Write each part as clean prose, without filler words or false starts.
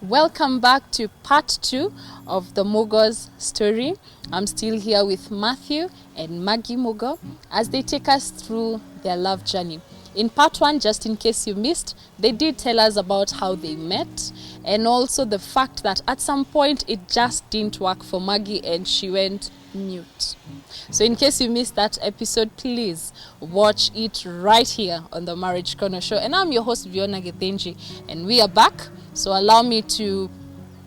Welcome back to part 2 of the Mugo's story. I'm still here with Matthew and Maggie Mugo as they take us through their love journey. In part 1, just in case you missed, they did tell us about how they met and also the fact that at some point it just didn't work for Maggie and she went mute. So in case you missed that episode, please watch it right here on the Marriage Corner Show. And I'm your host, Viona Gethenji, and we are back. So allow me to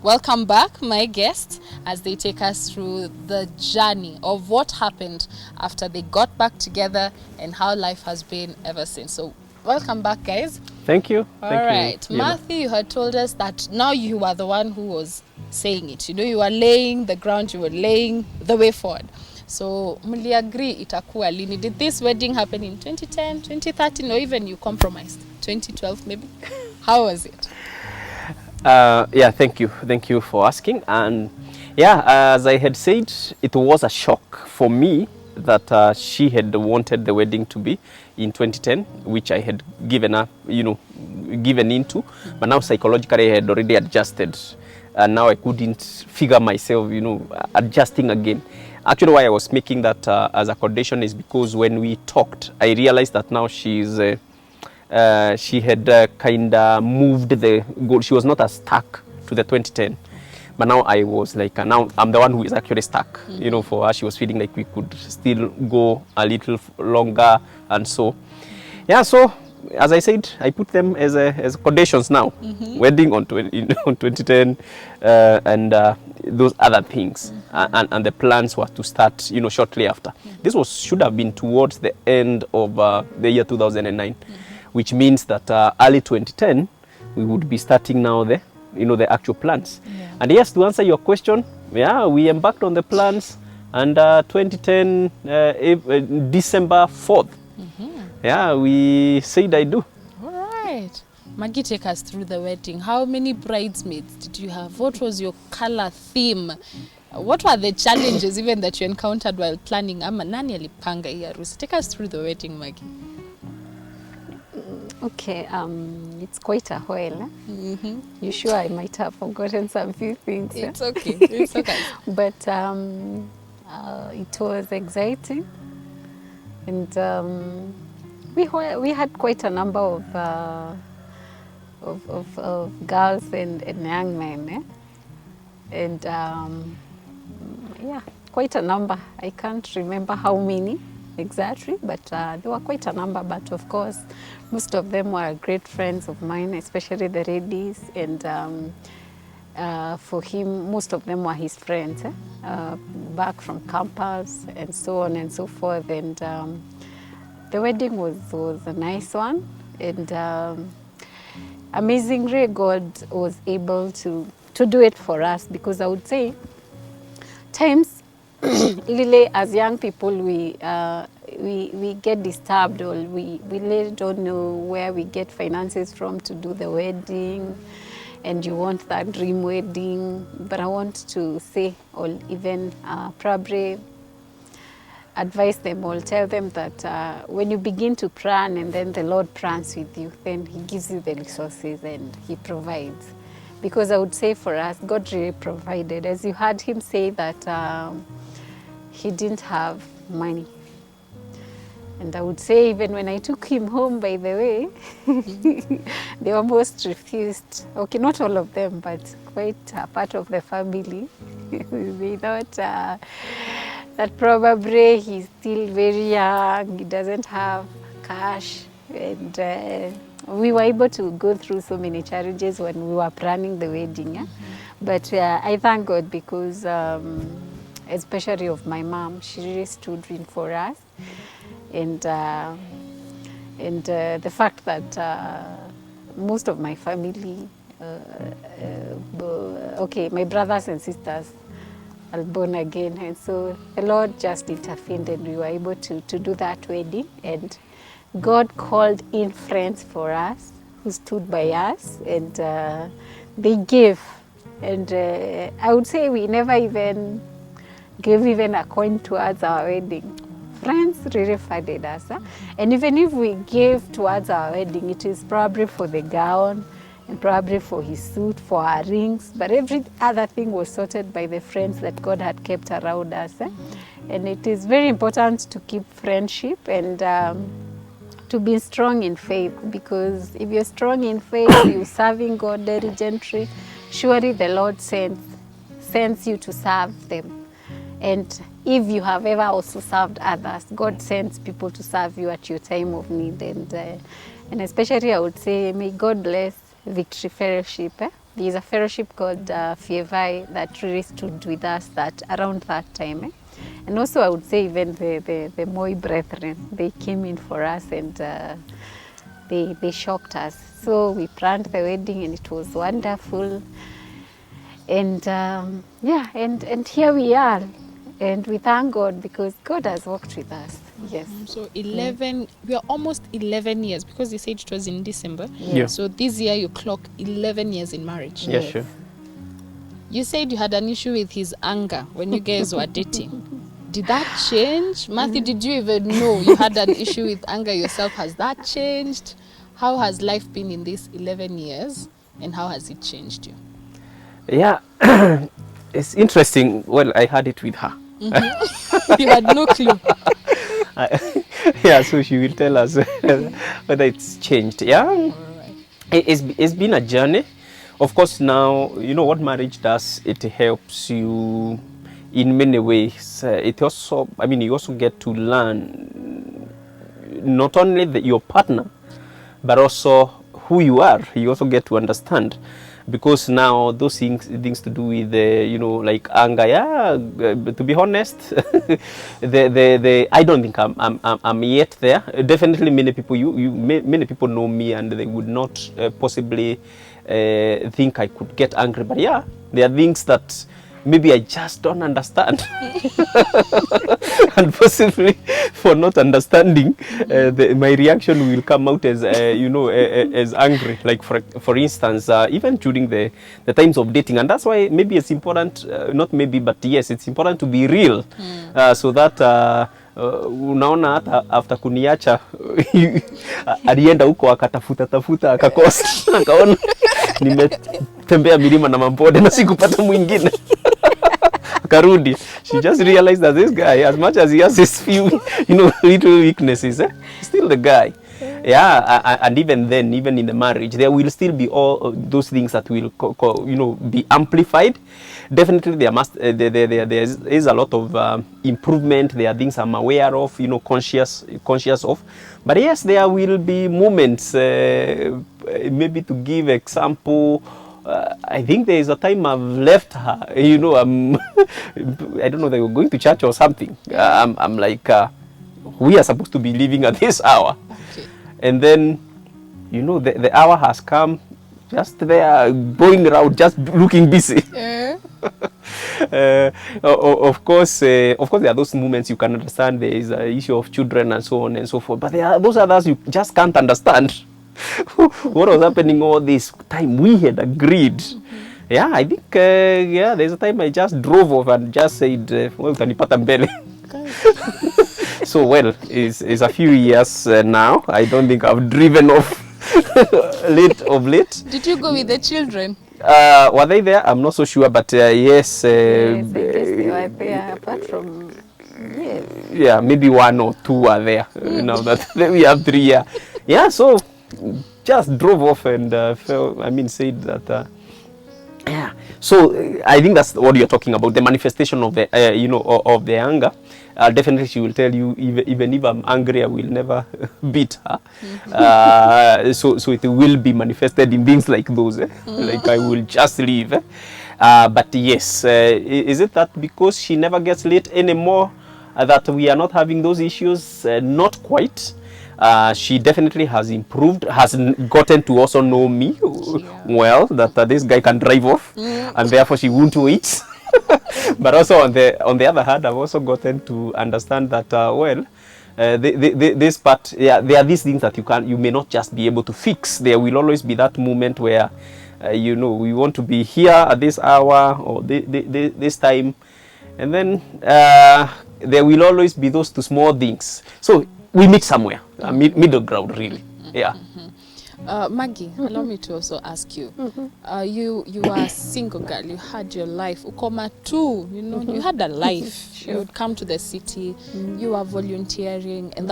welcome back my guests as they take us through the journey of what happened after they got back together and how life has been ever since. So welcome back, guys. Thank you. All right. Matthew, you had told us that now you were the one who was saying it. You know, you were laying the ground, you were laying the way forward. So, muli agree itakuwa lini? Did this wedding happen in 2010, 2013, or even you compromised? 2012 maybe? How was it? Thank you. Thank you for asking. And as I had said, it was a shock for me that she had wanted the wedding to be in 2010, which I had given into. But now psychologically I had already adjusted. And now I couldn't figure myself, adjusting again. Actually, why I was making that as a condition is because when we talked, I realized that now she had kind of moved the goal. She was not as stuck to the 2010. But now I was like, now I'm the one who is actually stuck. Mm-hmm. For her, she was feeling like we could still go a little longer. And so, so as I said, I put them as conditions now. Mm-hmm. Wedding on 2010 and those other things. Mm-hmm. And the plans were to start, shortly after. Mm-hmm. This should have been towards the end of the year 2009, mm-hmm. which means that early 2010, we would be starting now the actual plans. Yeah. And yes, to answer your question, we embarked on the plans and 2010, December 4th. Mm-hmm. We said I do. All right. Maggie, take us through the wedding. How many bridesmaids did you have? What was your color theme? What were the challenges even that you encountered while planning? Ama nani alipanga hii harusi? Take us through the wedding, Maggie. Okay, it's quite a while. Mm-hmm. You sure I might have forgotten some few things? It's okay. It's okay. But it was exciting, and we had quite a number of girls and young men, and quite a number. I can't remember how many exactly, but there were quite a number. But of course, most of them were great friends of mine, especially the ladies. And for him, most of them were his friends, back from campus and so on and so forth. And the wedding was a nice one. And amazingly, God was able to do it for us, because I would say times really, as young people, we get disturbed, or we really don't know where we get finances from to do the wedding, and you want that dream wedding. But I want to say, or even probably advise them or tell them that when you begin to plan and then the Lord plans with you, then He gives you the resources and He provides. Because I would say for us, God really provided. As you heard Him say that He didn't have money. And I would say even when I took him home, by the way, they almost refused. Okay, not all of them, but quite a part of the family. They thought that probably he's still very young, he doesn't have cash. And we were able to go through so many challenges when we were planning the wedding. Yeah? Mm-hmm. But I thank God because especially of my mom, she really stood in for us. And the fact that most of my family, my brothers and sisters are born again. And so the Lord just intervened and we were able to do that wedding. And God called in friends for us who stood by us, and they gave. And I would say we never even gave even a coin towards our wedding. Friends really funded us. And even if we gave towards our wedding, it is probably for the gown and probably for his suit, for our rings, but every other thing was sorted by the friends that God had kept around us. And it is very important to keep friendship and to be strong in faith, because if you're strong in faith, you're serving God diligently, surely the Lord sends you to serve them. And if you have ever also served others, God sends people to serve you at your time of need. And especially I would say, may God bless Victory Fellowship. There's a fellowship called Fievai that really stood with us around that time. And also I would say even the Moi brethren, they came in for us and they shocked us. So we planned the wedding and it was wonderful. And and here we are. And we thank God because God has walked with us. Yes. So 11, we are almost 11 years, because you said it was in December. Yeah. So this year you clock 11 years in marriage. Yeah, sure. You said you had an issue with his anger when you guys were dating. Did that change? Matthew, did you even know you had an issue with anger yourself? Has that changed? How has life been in these 11 years and how has it changed you? Yeah, it's interesting. Well, I had it with her. You had no clue. Yeah, so she will tell us whether it's changed. Yeah, it's been a journey. Of course, now, you know what marriage does, it helps you in many ways. It also, I mean, you also get to learn not only your partner, but also who you are. You also get to understand. Because now those things to do with you know, like anger, yeah, to be honest, I don't think I'm yet there. Definitely many people many people know me and they would not possibly think I could get angry, but yeah, there are things that maybe I just don't understand. And possibly for not understanding, my reaction will come out as, you know, as angry. Like for instance, even during the times of dating. And that's why maybe it's important, not maybe, but yes, it's important to be real. So that unaona hata after kuniacha alienda huko akatafuta akakosa akaona nimetembea milima na mabonde na sikupata mwingine. Karudi. She just realized that this guy, as much as he has his few, you know, little weaknesses, still the guy. Yeah, and even then, even in the marriage, there will still be all those things that will, you know, be amplified. Definitely, there is a lot of improvement. There are things I'm aware of, you know, conscious of. But yes, there will be moments. Maybe to give example. I think there is a time I've left her, you know, I don't know, they were going to church or something. I'm like, we are supposed to be leaving at this hour. Okay. And then, you know, the hour has come, just there, going around, just looking busy. Of course, there are those moments you can understand. There is an issue of children and so on and so forth. But there are those others you just can't understand. What was happening all this time? We had agreed. Yeah, I think, yeah, there's a time I just drove off and just said, well, utanipata mbele. So, well, it's a few years now. I don't think I've driven off late. Did you go with the children? Were they there? I'm not so sure, but yes. Yes, I guess they were there, apart from, yes. Yeah, maybe one or two are there. Now that we have 3 years. Yeah, so just drove off and said that. Yeah. So I think that's what you're talking about, the manifestation of the, you know, of the anger. Definitely, she will tell you, even if I'm angry, I will never beat her. So it will be manifested in things like those. Like I will just leave. But yes, is it that because she never gets late anymore, that we are not having those issues? Not quite. She definitely has improved, has gotten to also know me well, that this guy can drive off, and therefore she won't wait. But also on the other hand, I've also gotten to understand that this part, yeah, there are these things that you may not just be able to fix. There will always be that moment where you know, we want to be here at this hour or this time, and then there will always be those two small things. So we meet somewhere, middle ground, really. Yeah. Maggie, allow me to also ask you. You are a single girl. You had your life. Ukoma too. You know, you had a life. Sure. You would come to the city. You were volunteering, and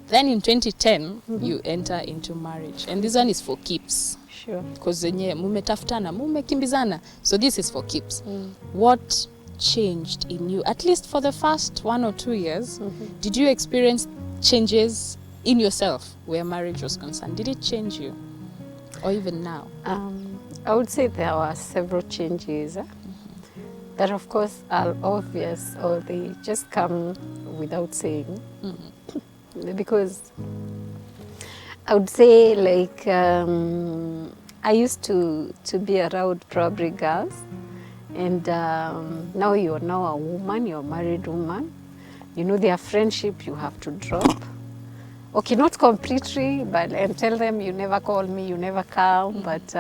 then in 2010 you enter into marriage, and this one is for keeps. Sure. Because zenye mumetafutana, mumekimbizana. So this is for keeps. What changed in you, at least for the first 1 or 2 years? Did you experience changes in yourself where marriage was concerned? Did it change you, or even now? I would say there were several changes that of course are obvious, or they just come without saying. Because I would say, like, I used to be around probably girls, and now you're a woman, you're a married woman. You know, their friendship you have to drop. Okay, not completely, but and tell them you never call me, you never come, but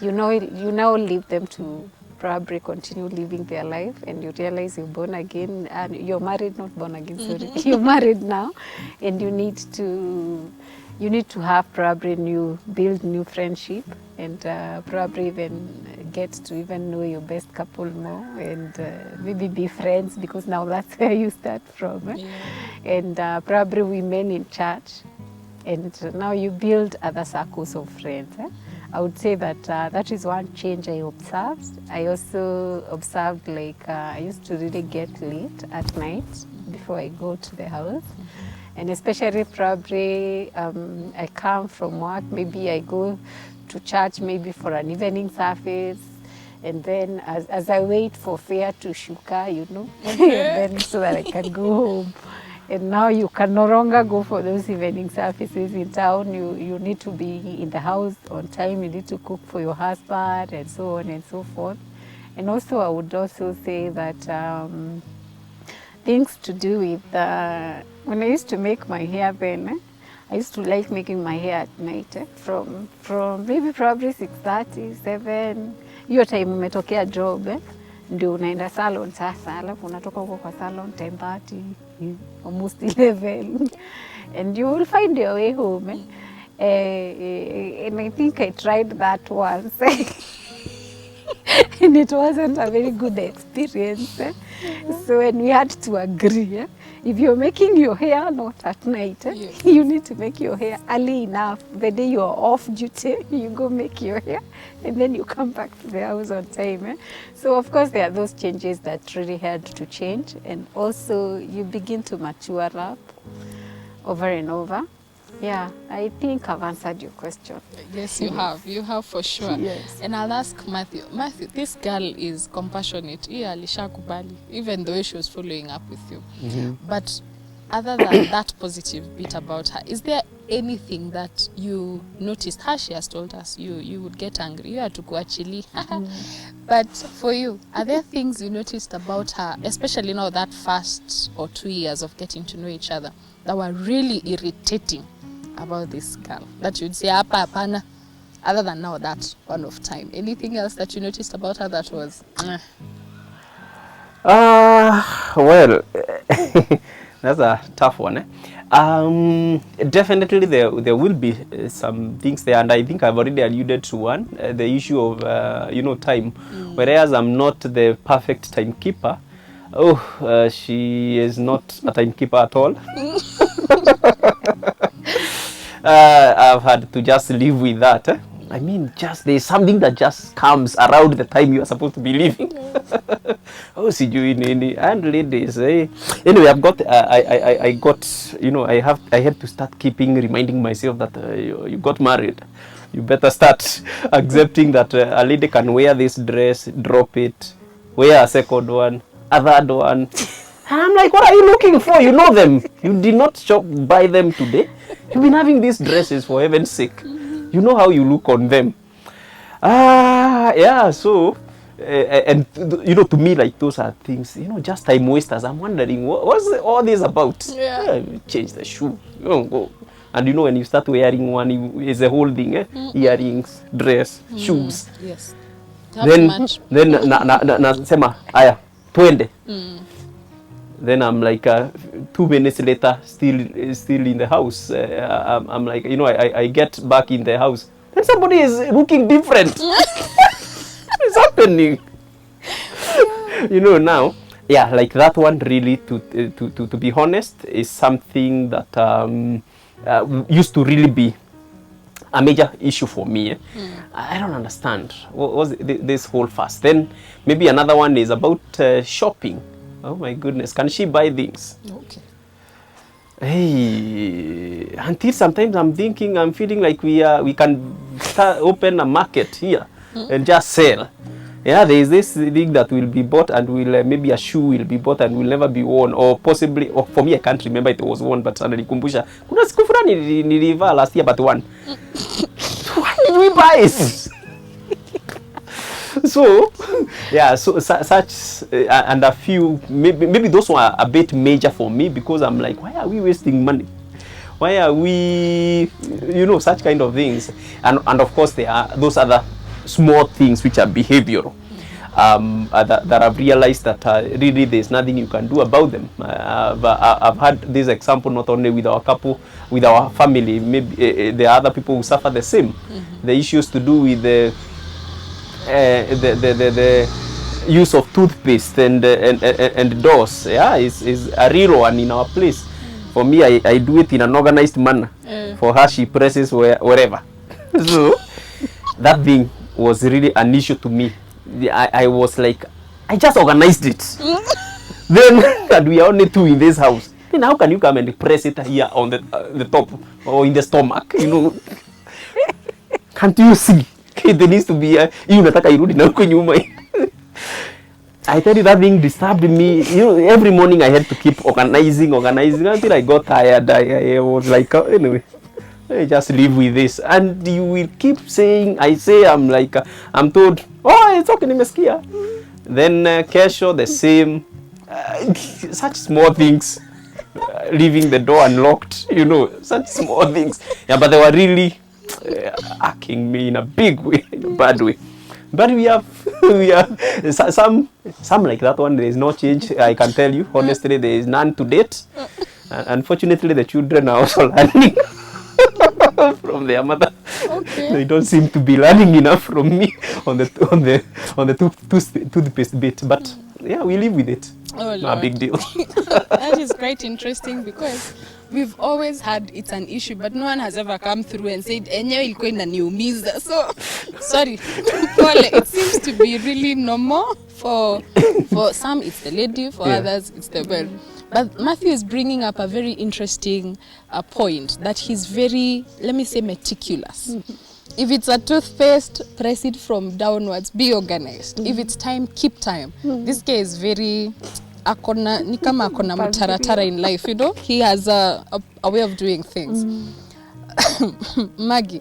you know, you now leave them to probably continue living their life, and you realize you're born again, and you're married, not born again, sorry, you're married now, and you need to have probably build new friendship, and probably even get to even know your best couple more, and maybe be friends, because now that's where you start from. And probably women in church, and now you build other circles of friends. I would say that that is one change I observed. I also observed, like, I used to really get late at night before I go to the house. And especially probably I come from work, maybe I go to church maybe for an evening service, and then as I wait for fare to shuka, you know, and then so that I can go home. And now you can no longer go for those evening services in town. You need to be in the house on time. You need to cook for your husband, and so on and so forth. And also I would also say that things to do with, when I used to make my hair then, I used to like making my hair at night, from maybe probably 6:30, 7. Hiyo time umetokea job, ndio unaenda salon sasa, alafu unatoka huko kwa salon 10:30, almost 11, and you will find your way home. And I think I tried that once. And it wasn't a very good experience. So when we had to agree, if you're making your hair not at night, you need to make your hair early enough. The day you're off duty, you go make your hair, and then you come back to the house on time. So of course there are those changes that really had to change, and also you begin to mature up over and over. Yeah, I think I've answered your question. Yes, you have. You have for sure. Yes. And I'll ask Matthew. Matthew, this girl is compassionate. Yeah, alishakubali, even though she was following up with you. But other than that positive bit about her, is there anything that you noticed? How she has told us, you would get angry. You had to go actually. But for you, are there things you noticed about her, especially now that first or 2 years of getting to know each other, that were really irritating about this girl, that you'd say hapa hapana, other than now that one of time? Anything else that you noticed about her that was well, that's a tough one. Definitely there will be some things there, and I think I've already alluded to one, the issue of time. Whereas I'm not the perfect timekeeper, she is not a timekeeper at all. I've had to just live with that. I mean, just there's something that just comes around the time you are supposed to be leaving. Sijui nini. And ladies, anyway, I've got, I got, I had to start reminding myself that you got married. You better start accepting that a lady can wear this dress, drop it, wear a second one, a third one. And I'm like, what are you looking for? You know them. You did not buy them today. You've been having these dresses for heaven's sake. You know how you look on them. So, and to me, like, those are things, just time wasters. I'm wondering, what's all this about? Change the shoe. You don't go. And when you start wearing one, it's a whole thing, earrings, dress, shoes. Yes. Then nasema, aya, twende. Then I'm like 2 minutes later, still in the house. I'm like, you know, I get back in the house, and somebody is looking different. It's happening. You know, now, yeah, like that one really, to be honest, is something that used to really be a major issue for me. I don't understand what was this whole fuss. Then maybe another one is about shopping. Oh my goodness, can she buy things? Okay. Hey, until sometimes I'm feeling like we can open a market here and just sell. Yeah, there is this thing that will be bought and will maybe a shoe will be bought and will never be worn, or possibly, or for me I can't remember it was worn, but ananikumbusha kuna siku fulani nilivaa last year but one. Why did we buy it? So yeah, so such and a few, maybe those were a bit major for me, because I'm like, why are we wasting money? Why are we, you know, such kind of things? And of course there are those other small things which are behavioral, that I've realized that really there's nothing you can do about them. I've had this example not only with our couple, with our family. Maybe there are other people who suffer the same. The issues to do with the use of toothpaste and doors, yeah, is a real one in our place. For me, I do it in an organized manner. For her, she presses wherever. So that thing was really an issue to me. I was like, I just organized it. Then, and we are only two in this house. Then how can you come and press it here on the top or in the stomach? You know, can't you see? There needs to be unataka irudi na huko nyuma. I tell you, that thing disturbed me. You know, every morning I had to keep organizing until I got tired. I was like, anyway, I just live with this. And you will keep saying, I'm like, I'm told, oh, it's okay, nimesikia. Then kesho, the same. Such small things. Leaving the door unlocked, you know, such small things. Yeah, but they were really hacking me in a big way, in a bad way. But we have some like that one. There is no change. I can tell you honestly, there is none to date. Unfortunately, the children are also learning from their mother. Okay. They don't seem to be learning enough from me on the toothpaste bit. But yeah, we live with it. Oh, Not a big deal. That is quite interesting, because we've always had it's an issue, but no one has ever come through and said enyewe ilikuwa inaniumiza. So sorry, it seems to be really normal for some. It's the lady, for others it's the girl. But Matthew is bringing up a very interesting point, that he's very, let me say, meticulous. If it's a toothpaste, press it from downwards, be organized. If it's time, keep time. This guy is very, ni kama akona mutaratara in life, you know? He has a way of doing things. Maggie,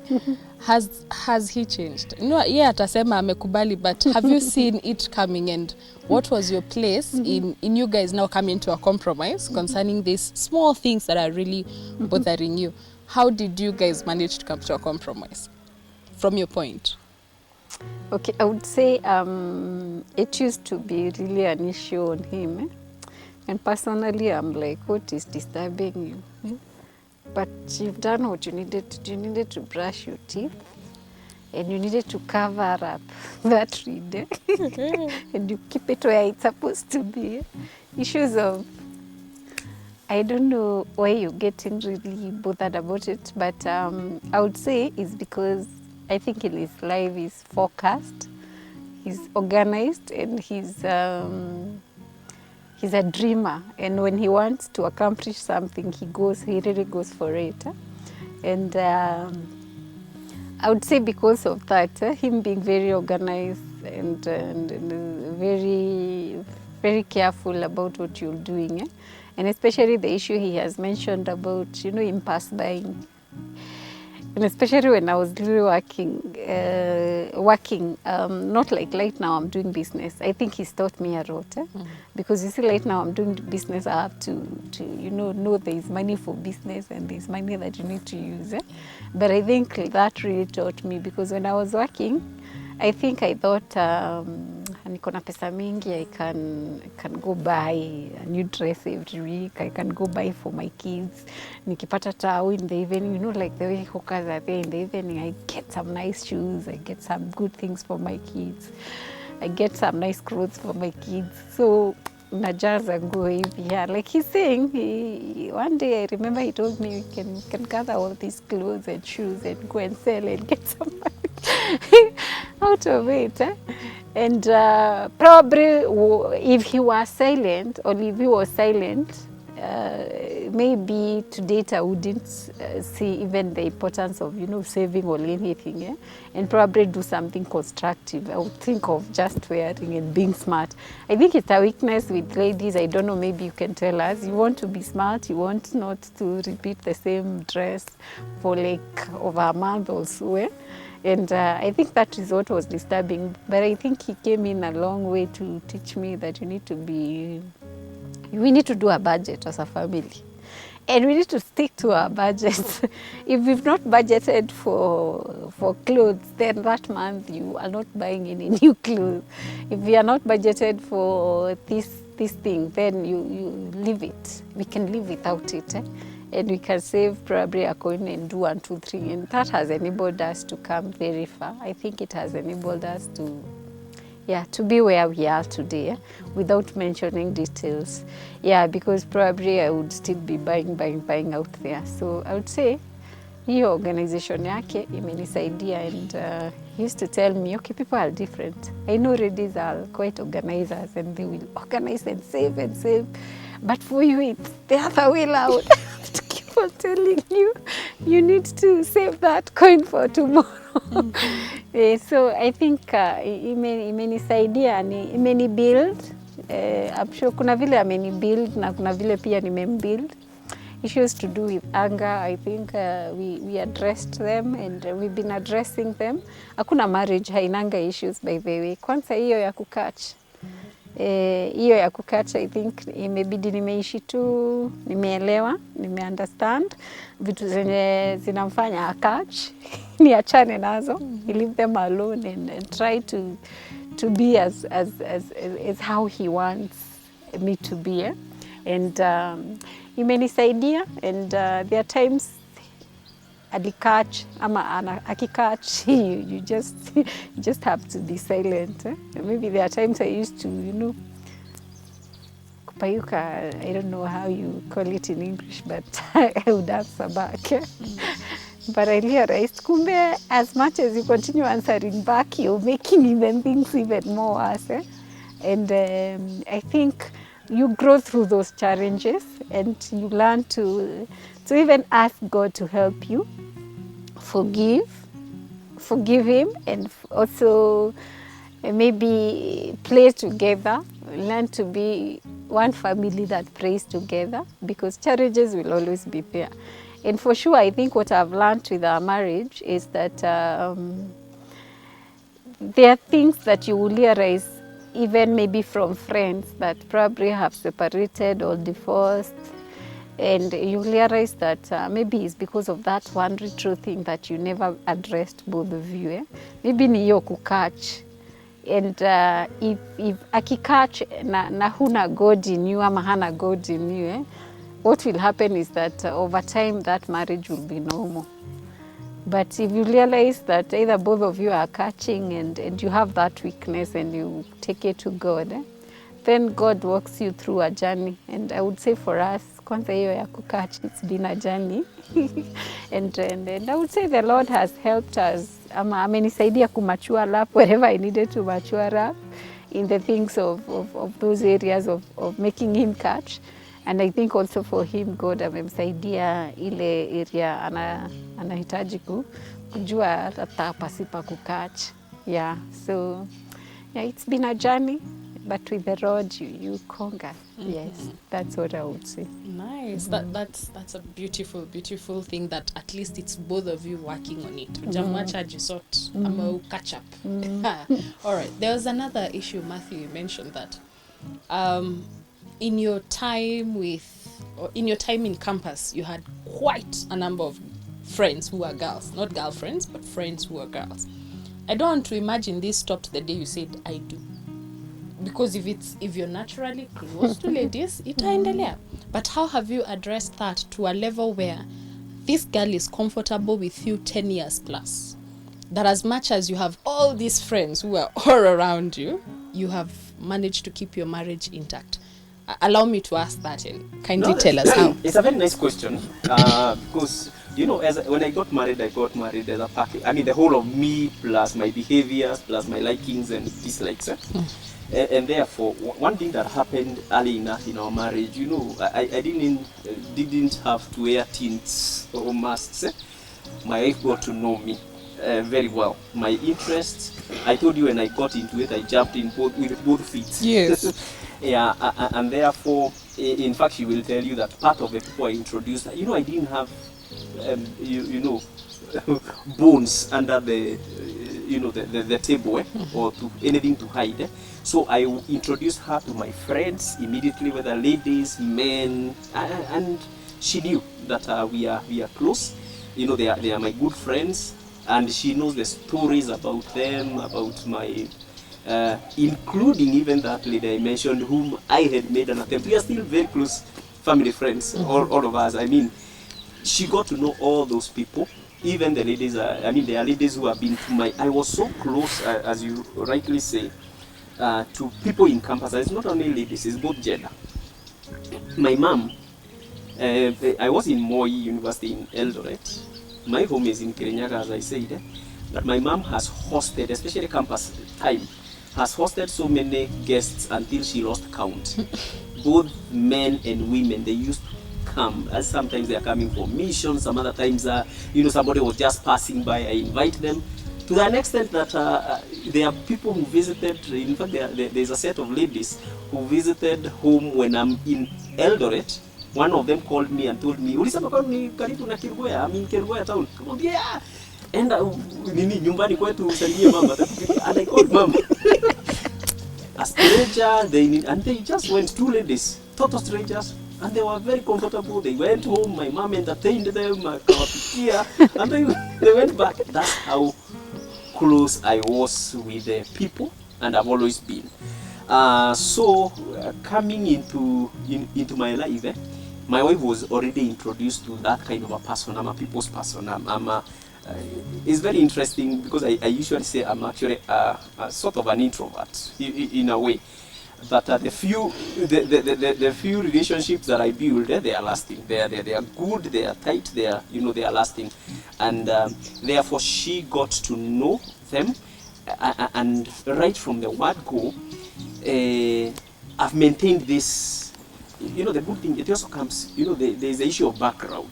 has he changed? You know, yeah, atasema amekubali, but have you seen it coming, and what was your place in you guys now coming to a compromise concerning these small things that are really bothering you? How did you guys manage to come to a compromise? From your point? Okay, I would say it used to be really an issue on him. And personally, I'm like, what is disturbing you? But you've done what you needed to do. You needed to brush your teeth. And you needed to cover up that reed. And you keep it where it's supposed to be. Issues of, I don't know why you're getting really bothered about it, but I would say it's because I think in his life he's focused, he's organized, and he's a dreamer. And when he wants to accomplish something, he really goes for it. And I would say because of that, him being very organized and very, very careful about what you're doing. And especially the issue he has mentioned about, you know, impulse buying. And especially when I was really working, not like right now I'm doing business. I think he's taught me a lot. Because you see, right now I'm doing business, I have to you know there's money for business and there's money that you need to use. But I think that really taught me, because when I was working, I think I thought, niko na pesa mingi, I can go buy a new dress every week. I can go buy for my kids. Nikipata tao in the evening, you know, like the way hookers are there in the evening, I get some nice shoes, I get some good things for my kids, I get some nice clothes for my kids. So najaza nguo hivi. Yeah, like he's saying, one day I remember he told me we can gather all these clothes and shoes and go and sell and get some money out of it. And probably if he was silent, or if he was silent, maybe to date I wouldn't see even the importance of, you know, saving or anything, and probably do something constructive. I would think of just wearing and being smart. I think it's a weakness with ladies. I don't know, maybe you can tell us. You want to be smart, you want not to repeat the same dress for like over a month or so. And I think that is what was disturbing. But I think he came in a long way to teach me that we need to do a budget as a family. And we need to stick to our budgets. If we've not budgeted for clothes, then that month you are not buying any new clothes. If we are not budgeted for this thing, then you leave it. We can live without it. And we can save probably a coin and do 1, 2, 3. And that has enabled us to come very far. I think it has enabled us to be where we are today, without mentioning details. Yeah, because probably I would still be buying out there. So I would say, hiyo organization yake imenisaidia, and he used to tell me, okay, people are different. I know ladies are quite organizers and they will organize and save. But for you, it's the other way around. To keep on telling you, you need to save that coin for tomorrow. So I think imenisaidia, imeni build. I'm sure kuna vile ameni build na kuna vile pia nimembuild. Issues to do with anger, I think we addressed them, and we've been addressing them. Hakuna marriage hainanga issues, by the way. Kwanza hiyo ya kukatch. Hiyo ya kukatch, I think imebidi nimeishi tu, nimeelewa, nimeunderstand vitu zenye zinamfanya akatch, niachane nazo, leave them alone and try to be as how he wants me to be. And imenisaidia, and there are times alikatch ama akikatch, you just have to be silent. Maybe there are times I used to, you know, kupayuka, I don't know how you call it in English, but I would answer back. But I realized, kumbe, as much as you continue answering back, you're making even things even more worse. And I think you grow through those challenges, and you learn to even ask God to help you, forgive him, and also maybe play together, learn to be one family that prays together, because challenges will always be there. And for sure, I think what I've learned with our marriage is that there are things that you will realize, even maybe from friends that probably have separated or divorced, and you realize that maybe it's because of that one retro thing that you never addressed, both of you. Maybe ni hiyo kukatch. And if akikatch na huna God in you ama hana God in you, what will happen is that over time that marriage will be normal. But if you realize that either both of you are catching and you have that weakness and you take it to God, then God walks you through a journey. And I would say for us, kwanza hiyo ya kukatch, it's been a journey. and I would say the Lord has helped us. Amenisaidia kumature up wherever I needed to mature up in the things of those areas of making him catch. And I think also for him, God amemsaidia ile area anahitaji kujua hata pasipa kukatch. Yeah, so yeah, it's been a journey, but with the Lord you conquer. Yes, that's what I would say. Nice. That's a beautiful thing, that at least it's both of you working on it. Jamwacha jisot ama catch up. All right. There was another issue, Matthew, you mentioned that in your time in campus, you had quite a number of friends who were girls, not girlfriends, but friends who were girls. I don't want to imagine this stopped the day you said I do. because if you're naturally close to ladies, itaendelea. But how have you addressed that to a level where this girl is comfortable with you 10 years plus? That as much as you have all these friends who are all around you, you have managed to keep your marriage intact. Allow me to ask that and kindly tell us how. It's a very nice question, because when I got married as a package. I mean, the whole of me plus my behaviors plus my likings and dislikes. And therefore, one thing that happened early enough in our marriage, I didn't have to wear tints or masks. My wife got to know me very well. My interests, I told you when I got into it, I jumped in with both feet. Yes. Yeah, and therefore, in fact, she will tell you that part of the people I introduced, I didn't have, bones under the table, or to anything to hide. So I introduced her to my friends immediately, whether ladies, men, and she knew that we are close. They are my good friends, and she knows the stories about them, about my, including even that lady I mentioned, whom I had made an attempt. We are still very close family friends, all of us. I mean, she got to know all those people, even the ladies. There are ladies who have been to my. I was so close, as you rightly say, to people in campus. It's not only ladies; it's both gender. My mom. I was in Moi University in Eldoret. My home is in Kirinyaga, as I said. But my mom has hosted, especially campus time, has hosted so many guests until she lost count. Both men and women, they used to come. As sometimes they are coming for missions, some other times, somebody was just passing by, I invite them. To an extent that there are people who visited, in fact, there's a set of ladies who visited home when I'm in Eldoret. One of them called me and told me, "Ulisema kwa ni karibu na Kilgoya, I'm in Kilgoya town." Come on, yeah. And nyumbani kwetu usalimie mama. And I called mama. A stranger, they just went, two ladies, total strangers, and they were very comfortable. They went home, my mom entertained them, and they went back. That's how close I was with the people, and I've always been. Coming into my life, my wife was already introduced to that kind of a person. I'm a people's person. It's very interesting because I usually say I'm actually a sort of an introvert in a way. But the few relationships that I build, they are lasting. They are good. They are tight. They are lasting, and therefore she got to know them, and right from the word go, I've maintained this. The good thing, it also comes, there's the issue of background.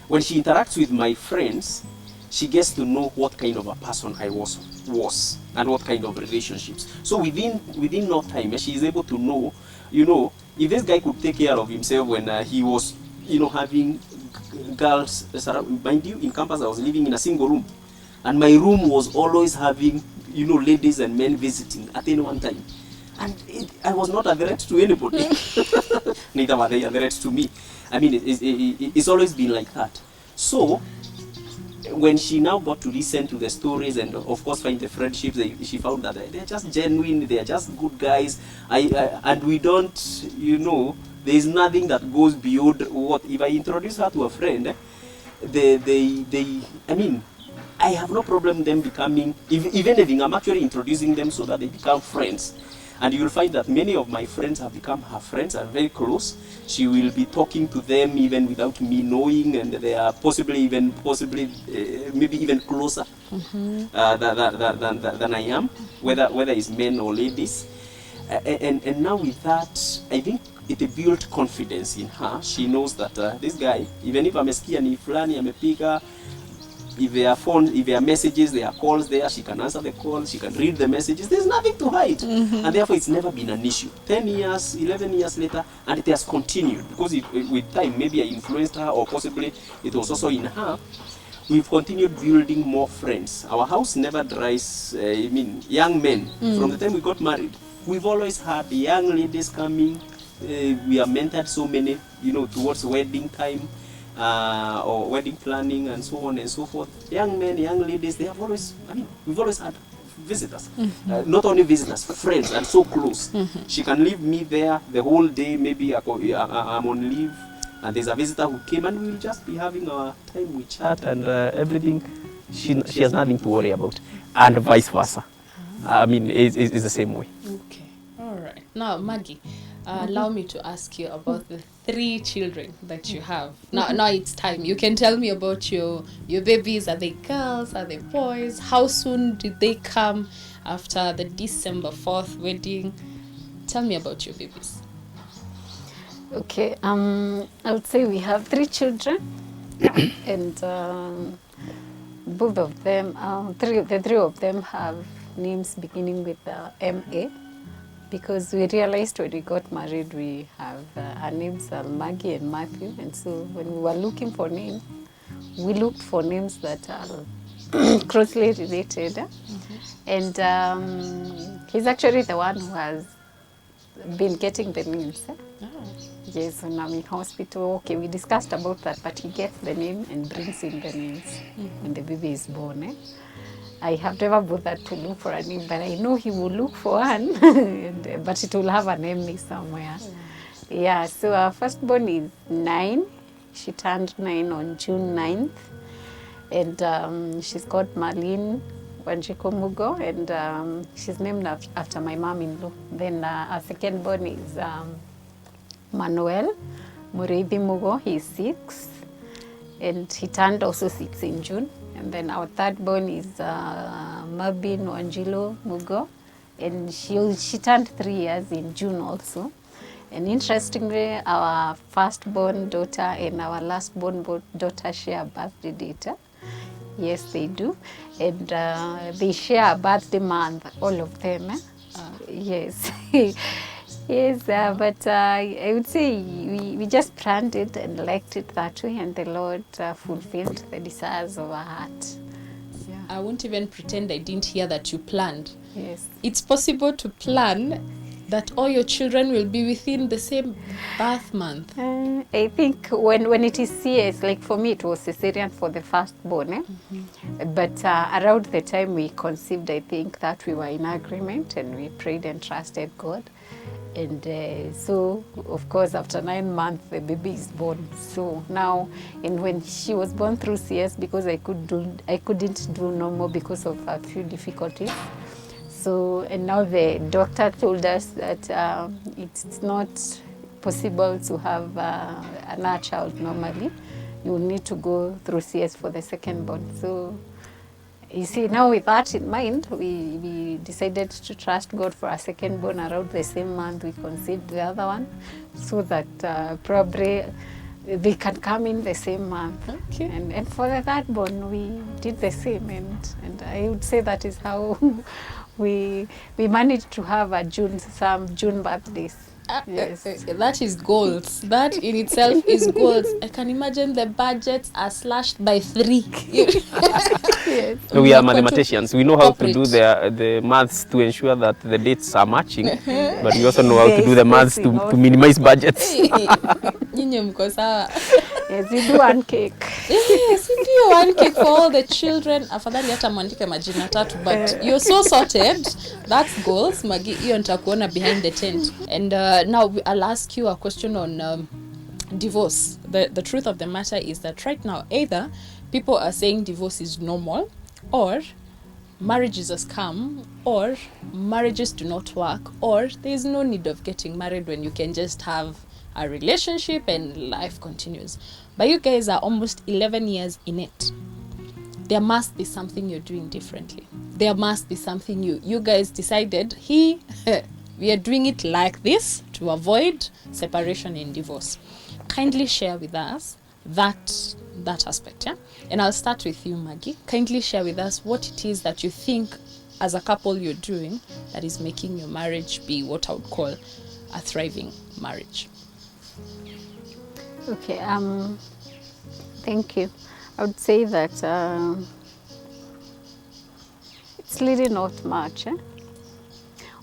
When she interacts with my friends, she gets to know what kind of a person I was and what kind of relationships. So within no time, she is able to know, if this guy could take care of himself when he was, having girls, mind you, in campus I was living in a single room. And my room was always having, ladies and men visiting at any one time. And I was not a threat to anybody. Neither were they a threat to me. I mean, it's always been like that. So, when she now got to listen to the stories and, of course, find the friendships, she found that they're just genuine, they're just good guys. And we don't, there's nothing that goes beyond what, if I introduce her to a friend, I have no problem them becoming, if anything, I'm actually introducing them so that they become friends. And you'll find that many of my friends have become her friends and very close. She will be talking to them even without me knowing, and they are possibly maybe even closer than I am, whether it's men or ladies. And now with that, I think it built confidence in her. She knows that this guy, even if amesikia ni fulani amepiga, if there are phones, if there are messages, there are calls there, she can answer the calls, she can read the messages. There's nothing to hide. And therefore, it's never been an issue. 10 years, 11 years later, and it has continued. Because with time, maybe I influenced her, or possibly it was also in her. We've continued building more friends. Our house never dries, young men. From the time we got married, we've always had young ladies coming. We have mentored so many, towards wedding time. Or wedding planning and so on and so forth. Young men, young ladies, we've always had visitors. Not only visitors, friends, and so close. She can leave me there the whole day. Maybe I'm on leave, and there's a visitor who came, and we'll just be having our time. We chat and everything. She has nothing to worry about, and vice versa. I mean, it's the same way. Okay, all right. Now, Maggie, allow me to ask you about the 3 children that you have. Now it's time. You can tell me about your babies. Are they girls? Are they boys? How soon did they come after the December 4th wedding? Tell me about your babies. Okay, I would say we have 3 children, and both of them, the 3 of them have names beginning with M.A. because we realized when we got married we have our names are Maggie and Matthew, and so when we were looking for names, we looked for names that are closely related. And he's actually the one who has been getting the names. Yes, when I'm in hospital, okay, we discussed about that, but he gets the name and brings in the names when the baby is born. I have never bothered to look for a name, but I know he will look for one, but it will have a name somewhere. Yeah, so our firstborn is 9. She turned 9 on June 9th, and she's called Marlene Wanjiko Mugo, and she's named after my mom-in-law. Then our second-born is Manuel Mureithi Mugo. He's 6, and he turned also 6 in June. And then our third-born is Mabin Wanjilo Mugo, and she turned 3 years in June also. And interestingly, our first-born daughter and our last-born daughter share a birthday date. Yes, they do. And they share a birthday month, all of them. Yes. Yes, but I would say we just planned it and liked it that way, and the Lord fulfilled the desires of our heart. Yeah. I won't even pretend I didn't hear that you planned. Yes. It's possible to plan that all your children will be within the same birth month. I think when it is CS, like for me, it was cesarean for the firstborn. But around the time we conceived, I think that we were in agreement and we prayed and trusted God. And so, of course, after 9 months, the baby is born. So now, and when she was born through CS, because I couldn't do normal because of a few difficulties. So, and now the doctor told us that it's not possible to have another child normally. You will need to go through CS for the second born. So, you see, now with that in mind, we decided to trust God for our second born around the same month we conceived the other one, so that probably they can come in the same month. Okay. And for the third born, we did the same, and I would say that is how we managed to have some June birthdays. Yes. That is goals. That in itself is goals. I can imagine the budgets are slashed by 3. Yes. We are mathematicians. We know how to do corporate. the maths to ensure that the dates are matching, but we also know how to do the maths to minimize budgets. Nyinyi mko sawa. Yes, you do one cake. Yes, you do one cake for all the children. Afadhali hata mwandike majina 3, but you're so sorted. That's goals. Maggie, hiyo nitakuona behind the tent. And now I'll ask you a question on divorce. The truth of the matter is that right now, either people are saying divorce is normal, or marriages has come, or marriages do not work, or there is no need of getting married when you can just have a relationship and life continues. But you guys are almost 11 years in it. There must be something you're doing differently. There must be something you guys decided, we are doing it like this to avoid separation and divorce. Kindly share with us that aspect, yeah? And I'll start with you, Maggie. Kindly share with us what it is that you think as a couple you're doing that is making your marriage be what I would call a thriving marriage. Okay, thank you. I would say that it's really not much.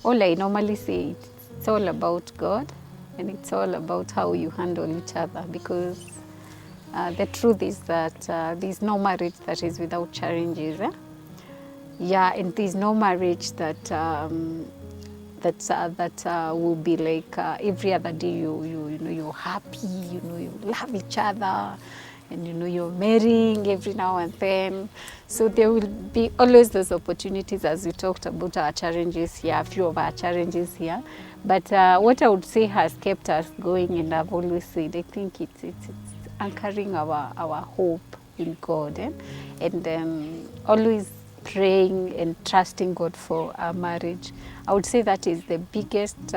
All I normally say, it's all about God, and it's all about how you handle each other, because the truth is that there's no marriage that is without challenges. Yeah, and there's no marriage that will be like every other day you know you're happy, you know you love each other, and you know you're marrying every now and then. So there will be always those opportunities, as we talked about our challenges here, a few of our challenges here. But what I would say has kept us going, and I've always said, I think it's anchoring our hope in God, and always praying and trusting God for our marriage. I would say that is the biggest, it's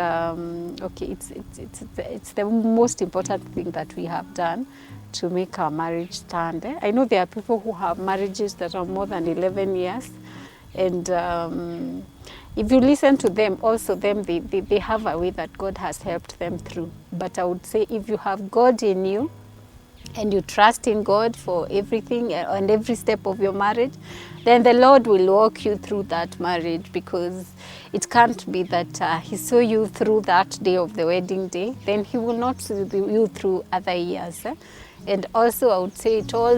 the most important thing that we have done to make our marriage stand. I know there are people who have marriages that are more than 11 years, and if you listen to them, also they have a way that God has helped them through. But I would say if you have God in you, and you trust in God for everything and every step of your marriage, then the Lord will walk you through that marriage, because it can't be that He saw you through that day of the wedding day, then He will not see you through other years. And also I would say it all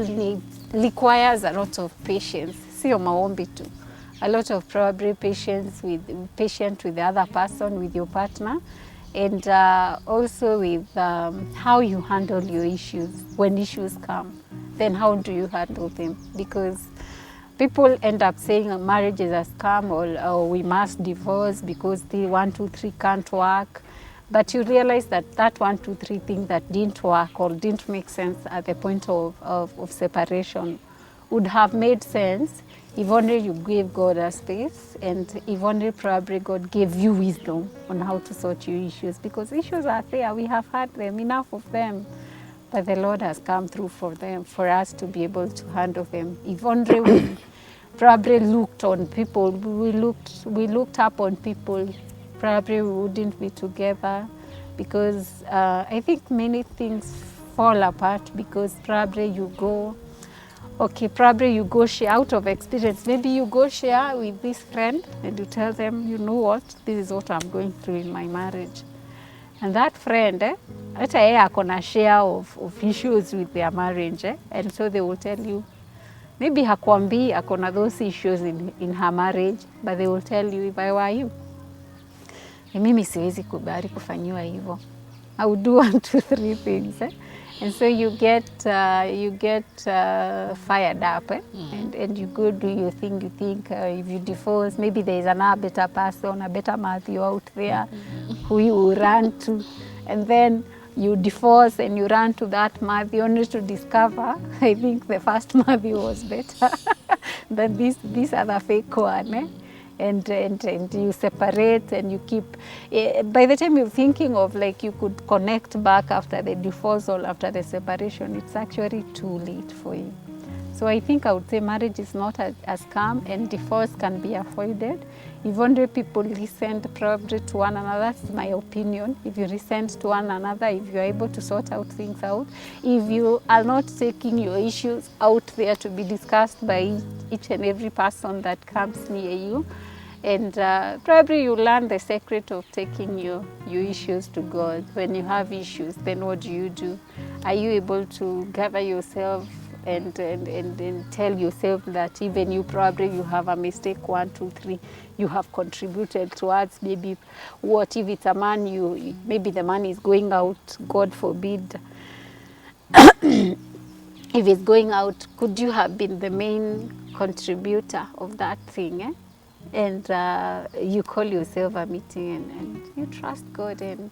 requires a lot of patience. Sio maombi tu. A lot of probably patience with the other person, with your partner, and also with how you handle your issues. When issues come, then how do you handle them? Because people end up saying marriage is a scam, or we must divorce because the 1, 2, 3 can't work. But you realize that 1, 2, 3 thing that didn't work or didn't make sense at the point of separation would have made sense if only you gave God a space, and if only probably God gave you wisdom on how to sort your issues. Because issues are there, we have had them, enough of them. But the Lord has come through for them, for us to be able to handle them. If only we probably looked on people, we looked up on people, probably we wouldn't be together. Because I think many things fall apart because probably you go share out of experience. Maybe you go share with this friend and you tell them, you know what, this is what I'm going through in my marriage. And that friend, hata yeye ako na share of issues with their marriage. And so they will tell you, maybe hakwambii ako na those issues in her marriage, but they will tell you, if I were you, mimi siwezi kubali kufanyiwa hivyo. I would do 1, 2, 3 things. And so you get fired up, and you go do your thing. You think if you divorce, maybe there is another better person, a better Matthew out there who you will run to, and then you divorce and you run to that Matthew only to discover, I think the first Matthew was better than this other fake one. And you separate and you keep, by the time you're thinking of like you could connect back after the divorce or after the separation, it's actually too late for you. So I think I would say marriage is not a scam, and divorce can be avoided if only people listened probably to one another. That's my opinion. If you listen to one another, if you're able to sort out things out, if you are not taking your issues out there to be discussed by each and every person that comes near you, and probably you learn the secret of taking your issues to God. When you have issues, then what do? Are you able to gather yourself and tell yourself that even you probably you have a mistake 1, 2, 3, you have contributed towards, maybe what if it's a man, maybe the man is going out, God forbid, if it's going out, could you have been the main contributor of that thing? And you call yourself a meeting, and you trust God, and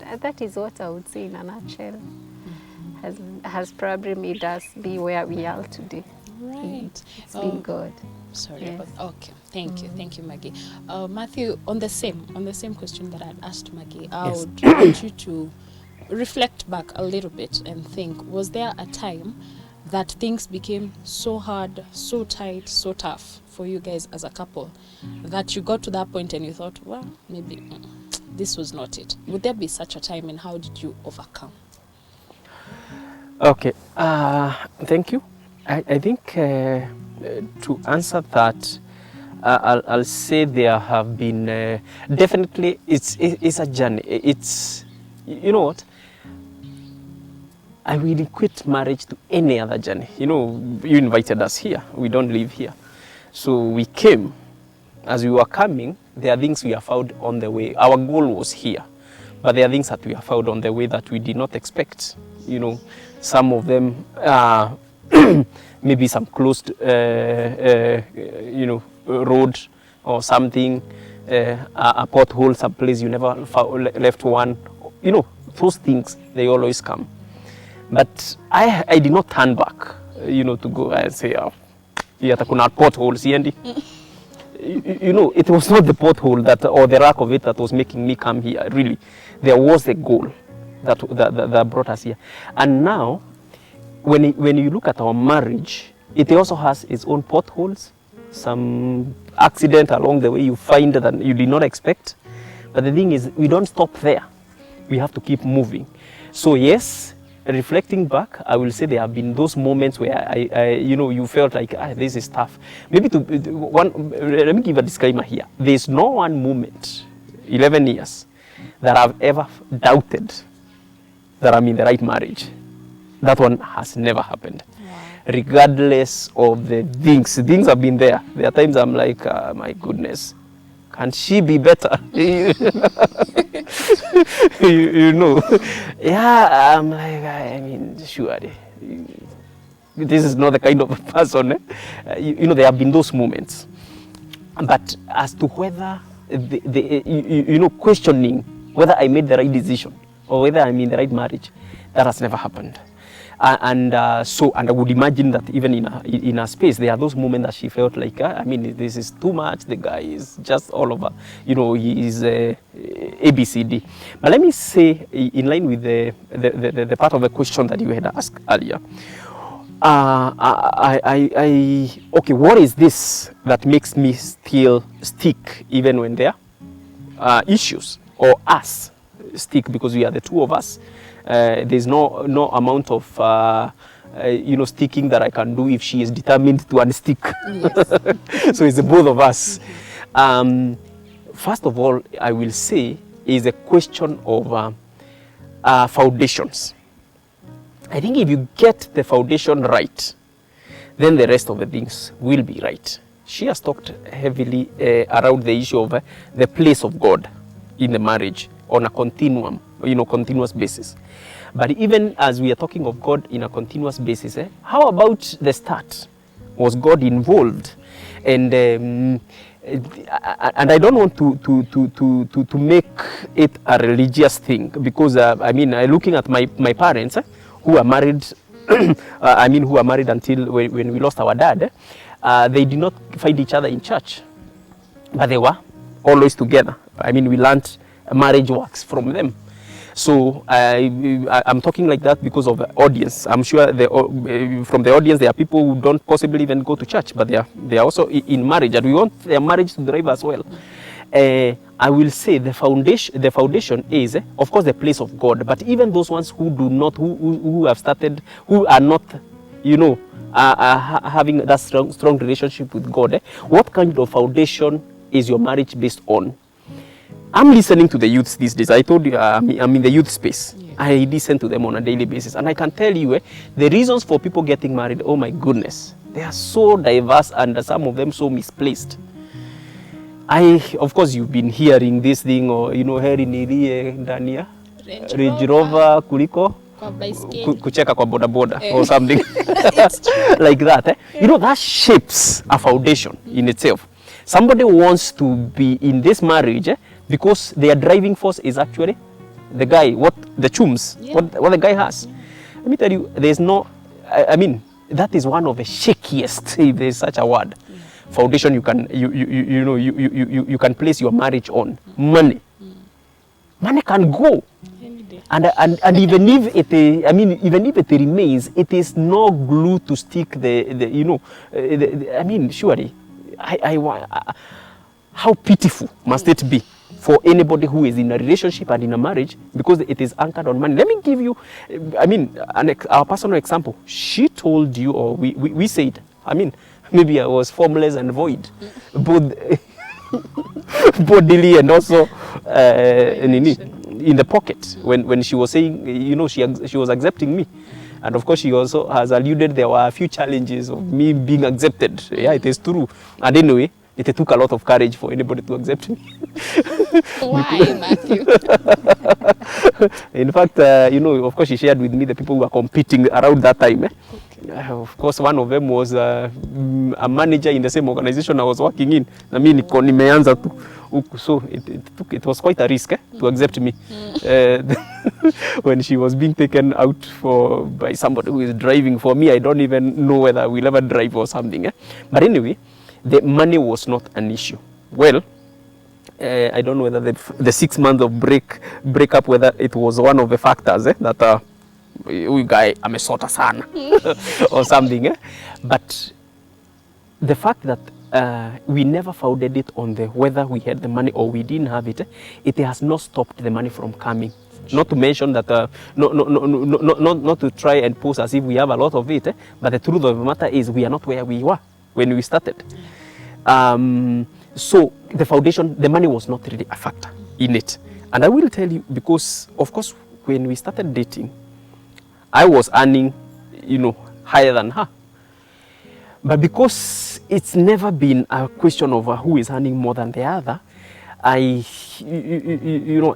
that is what I would say in a nutshell. Has probably made us be where we are today. Right. It's been God. Sorry. Yes. Okay. Thank you, Maggie. Matthew, on the same question that I'd asked Maggie, I Yes. would want you to reflect back a little bit and think: was there a time that things became so hard, so tight, so tough for you guys as a couple that you got to that point and you thought, well, maybe this was not it? Would there be such a time, and how did you overcome? Okay, thank you. I think to answer that, I'll say there have been definitely it's a journey. It's, you know what, I will equate marriage to any other journey. You know, you invited us here. We don't live here. So we came. As we were coming, there are things we have found on the way. Our goal was here, but there are things that we have found on the way that we did not expect. You know, some of them are maybe some closed, road or something, a pothole, some place you never left one. You know, those things, they always come. But I did not turn back, to go and say, kuna pothole, siendi. It was not the pothole or the lack of it that was making me come here, really. There was a goal that brought us here. And now, when you look at our marriage, it also has its own potholes, some accident along the way you find that you did not expect. But the thing is, we don't stop there. We have to keep moving. So yes, reflecting back, I will say there have been those moments where you felt like, this is tough. Maybe let me give a disclaimer here. There's no one moment, 11 years, that I've ever doubted that I'm in the right marriage. That one has never happened. Wow. Regardless of the things have been there. There are times I'm like, my goodness, can she be better? Yeah, I'm like, surely, this is not the kind of person. There have been those moments. But as to whether, questioning whether I made the right decision or whether I'm in the right marriage, that has never happened. And I would imagine that even in a space, there are those moments that she felt like, this is too much. The guy is just all over, he is ABCD. But let me say, in line with the part of the question that you had asked earlier, okay, what is this that makes me still stick even when there are issues, or us stick because we are the two of us? There's no amount of sticking that I can do if she is determined to unstick. Yes. So it's the both of us. First of all, I will say is a question of foundations. I think if you get the foundation right, then the rest of the things will be right. She has talked heavily around the issue of the place of God in the marriage on a continuous basis. But even as we are talking of God in a continuous basis, how about the start? Was God involved? And I don't want to make it a religious thing, because looking at my parents who are married, who are married until when we lost our dad, they did not find each other in church, but they were always together. We learned marriage works from them. So I'm talking like that because of the audience. I'm sure from the audience there are people who don't possibly even go to church, but they are also in marriage, and we want their marriage to thrive as well. I will say the foundation is, of course, the place of God. But even those ones who do not, who have started, who are not, having that strong relationship with God, what kind of foundation is your marriage based on? I'm listening to the youths these days. I told you I'm in the youth space. Yeah. I listen to them on a daily basis. And I can tell you, the reasons for people getting married, oh my goodness, they are so diverse, and some of them so misplaced. Of course, you've been hearing this thing, or, heri nilie ndani ya Range Rover kuliko kucheka kwa boda boda or something like that. That shapes a foundation in itself. Somebody wants to be in this marriage because their driving force is actually the guy, the chums, what the guy has. Let me tell you, there's no, that is one of the shakiest, if there's such a word, foundation you can place your marriage on. Money. Money can go. And even if it remains, it is no glue to stick surely, how pitiful must it be for anybody who is in a relationship and in a marriage, because it is anchored on money. Let me give you, our personal example. She told you, or we said, maybe I was formless and void, both bodily and also in the pocket. When she was saying, she was accepting me. And of course, she also has alluded there were a few challenges of me being accepted. Yeah, it is true. And anyway, it took a lot of courage for anybody to accept me. Why, Matthew? In fact, of course, she shared with me the people who were competing around that time. Of course, one of them was a manager in the same organization I was working in. I mean, nimeanza tu. So it was quite a risk to accept me when she was being taken out by somebody who is driving. For me, I don't even know whether I will ever drive or something. But anyway, the money was not an issue. Well, I don't know whether the 6 months of breakup, whether it was one of the factors that huyu guy amesota sana or something. But the fact that we never founded it on the whether we had the money or we didn't have it, it has not stopped the money from coming. Not to mention that, not to try and pose as if we have a lot of it, but the truth of the matter is we are not where we were when we started. So the foundation, the money was not really a factor in it. And I will tell you, because of course, when we started dating, I was earning, higher than her. But because it's never been a question of who is earning more than the other, I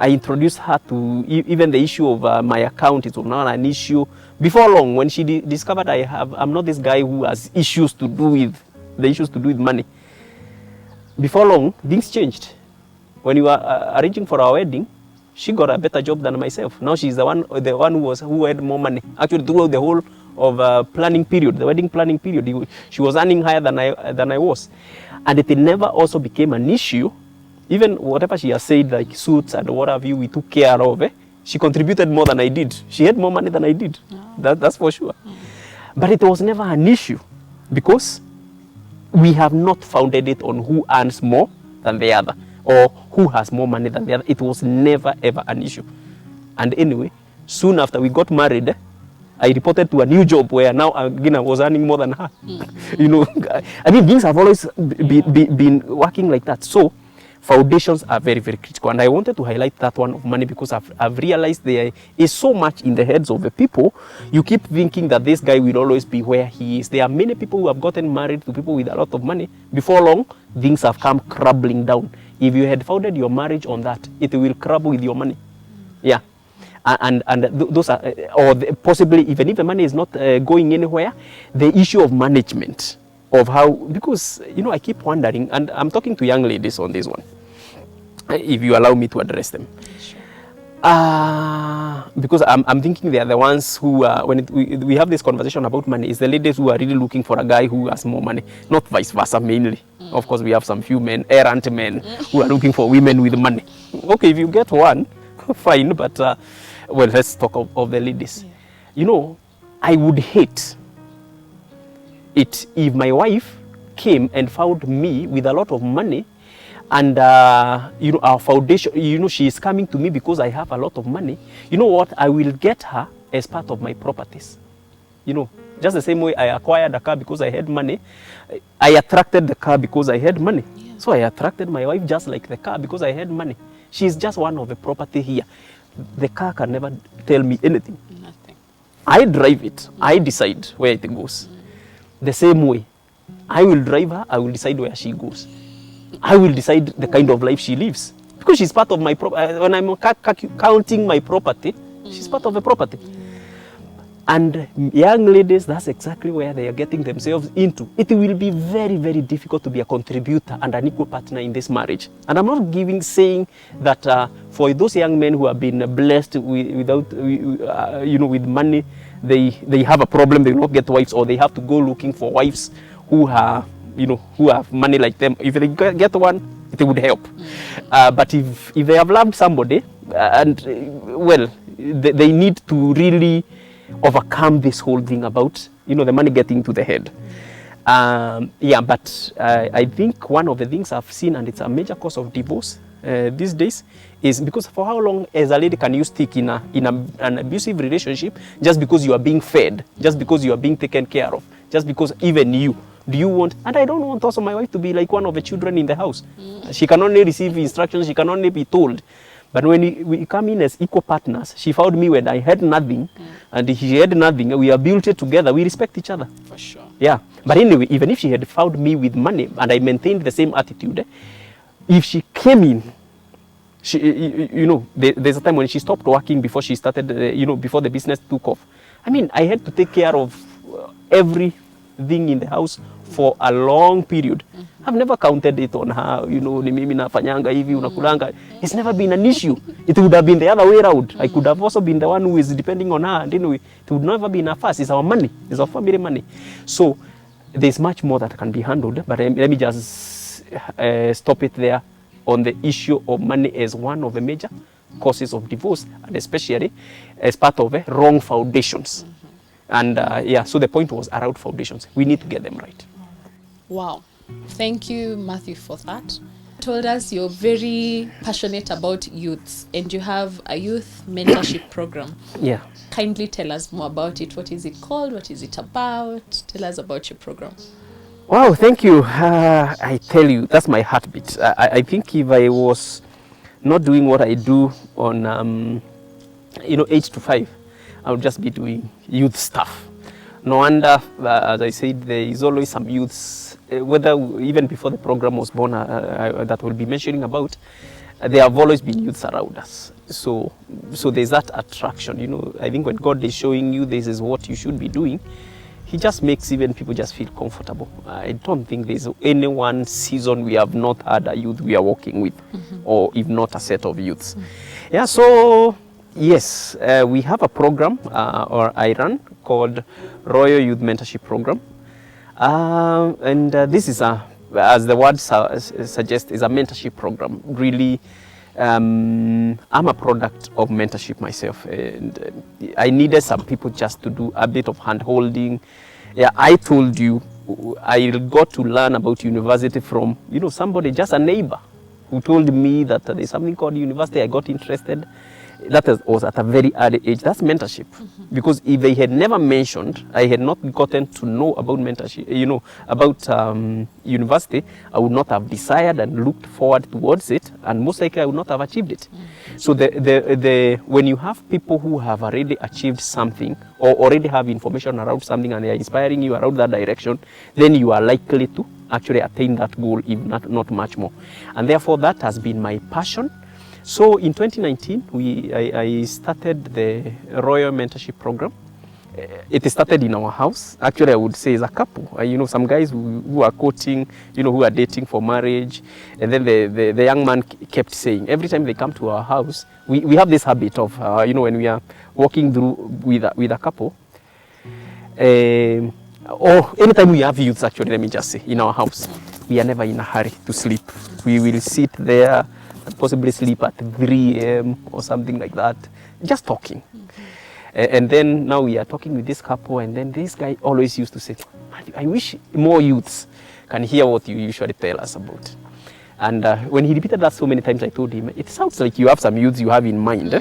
introduced her to even the issue of my account. It was not an issue. Before long, when she discovered I'm not this guy who has issues to do with money. Before long, things changed. When we were arranging for our wedding, she got a better job than myself. Now she's the one who had more money. Actually, throughout the whole of planning period, the wedding planning period, she was earning higher than I was, and it never also became an issue. Even whatever she has said, like suits and what have you, we took care of. She contributed more than I did. She had more money than I did. Oh. That's for sure. But it was never an issue because we have not founded it on who earns more than the other or who has more money than the other. It was never ever an issue. And anyway, soon after we got married, I reported to a new job where now again I was earning more than her. I mean, things have always been working like that. So foundations are very, very critical. And I wanted to highlight that one of money because I've realized there is so much in the heads of the people. You keep thinking that this guy will always be where he is. There are many people who have gotten married to people with a lot of money. Before long, things have come crumbling down. If you had founded your marriage on that, it will crumble with your money. Yeah. And those are, possibly even if the money is not going anywhere, the issue of management of how, because, I keep wondering, and I'm talking to young ladies on this one, if you allow me to address them. Sure. Because I'm thinking they are the ones who, when we have this conversation about money, it's the ladies who are really looking for a guy who has more money, not vice versa mainly. Of course, we have some few men, errant men, who are looking for women with money. Okay, if you get one, fine, but, well, let's talk of the ladies. Yeah. I would hate it if my wife came and found me with a lot of money and our foundation, she is coming to me because I have a lot of money. You know what? I will get her as part of my properties. Just the same way I acquired a car because I had money, I attracted the car because I had money. Yeah. So I attracted my wife just like the car because I had money. She's just one of the property here. The car can never tell me anything. Nothing. I drive it. I decide where it goes. The same way, I will drive her. I will decide where she goes. I will decide the kind of life she lives because she's part of my property. When I'm counting my property, she's part of the property. And young ladies, that's exactly where they are getting themselves into. It will be very, very difficult to be a contributor and an equal partner in this marriage. And I'm not saying that for those young men who have been blessed with money, they have a problem. They will not get wives, or they have to go looking for wives who have money like them. If they get one, it would help. But if they have loved somebody, they need to really overcome this whole thing about the money getting to the head. But I think one of the things I've seen, and it's a major cause of divorce these days, is because for how long as a lady can you stick in an abusive relationship just because you are being fed, just because you are being taken care of, just because even do you want, and I don't want also my wife to be like one of the children in the house. She can only receive instructions, she can only be told. But when we come in as equal partners, she found me when I had nothing, and she had nothing. We are built it together. We respect each other. For sure. Yeah. But anyway, even if she had found me with money and I maintained the same attitude, if she came in, she, you know, there's a time when she stopped working before she started, you know, before the business took off. I mean, I had to take care of everything in the house for a long period. I've never counted it on her, you know, ni mimi nafanyanga hivi, unakulanga. It's never been an issue. It would have been the other way around. I could have also been the one who is depending on her. And anyway, it would never be enough us. It's our money. It's our family money. So there's much more that can be handled. But let me just stop it there on the issue of money as one of the major causes of divorce, and especially as part of wrong foundations. And yeah, so the point was around foundations. We need to get them right. Wow. Thank you, Matthew, for that. You told us you're very passionate about youths and you have a youth mentorship program. Yeah. Kindly tell us more about it. What is it called? What is it about? Tell us about your program. Wow, thank you. I tell you, that's my heartbeat. I think if I was not doing what I do on, you know, 8 to 5, I would just be doing youth stuff. No wonder, as I said, there is always some youths, whether even before the program was born, that we'll be mentioning about, there have always been youths around us. So there's that attraction, you know. I think when God is showing you this is what you should be doing, He just makes even people just feel comfortable. I don't think there's any one season we have not had a youth we are working with, or if not a set of youths. Yeah, so yes, we have a program, or I run, called Royal Youth Mentorship Program. And this is, as the word suggests, is a mentorship program. Really, I'm a product of mentorship myself, and I needed some people just to do a bit of hand-holding. Yeah, I told you, I got to learn about university from, you know, somebody, just a neighbor, who told me that there's something called university. I got interested. That was at a very early age. That's mentorship. Because if they had never mentioned, I had not gotten to know about mentorship, you know, about university, I would not have desired and looked forward towards it, and most likely I would not have achieved it. So when you have people who have already achieved something, or already have information around something, and they are inspiring you around that direction, then you are likely to actually attain that goal, if not much more. And therefore, that has been my passion. So in 2019, I started the Royal Mentorship Program. It started in our house. Actually, I would say as a couple. You know, some guys who are courting, you know, who are dating for marriage. And then the young man kept saying, every time they come to our house, we have this habit of, you know, when we are walking through with a couple, or anytime we have youths, actually, let me just say, in our house, we are never in a hurry to sleep. We will sit there, possibly sleep at 3 a.m. or something like that, just talking. And then now we are talking with this couple, and then this guy always used to say, I wish more youths can hear what you usually tell us about. And when he repeated that so many times, I told him, it sounds like you have some youths you have in mind.